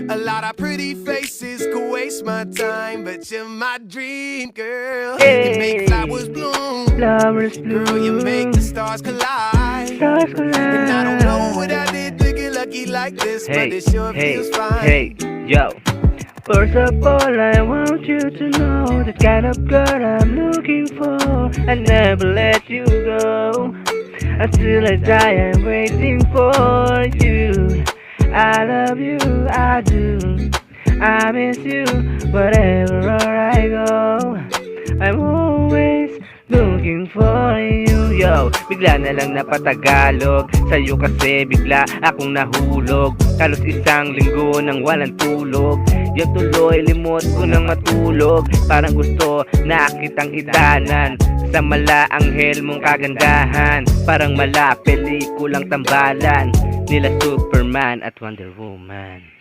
A lot of pretty faces could waste my time, but you're my dream girl. Hey. You make flowers bloom, Flowers bloom. girl, you make the stars collide. Stars collide. And I don't know what I did to get lucky like this, but it sure feels fine. Hey, yo. First of all, I want you to know the kind of girl I'm looking for. I never let you go. Until I die, I'm waiting for you. I love you, I do. I miss you, wherever I go. I'm always looking for you. Yo, bigla na lang napatagalog sa'yo kasi bigla akong nahulog. Halos isang linggo nang walang tulog. Yung tuloy limot ko nang matulog. Parang gusto na kitang idanan sa mala anghel mong kagandahan. Parang mala pelikulang tambalan nila Superman at Wonder Woman.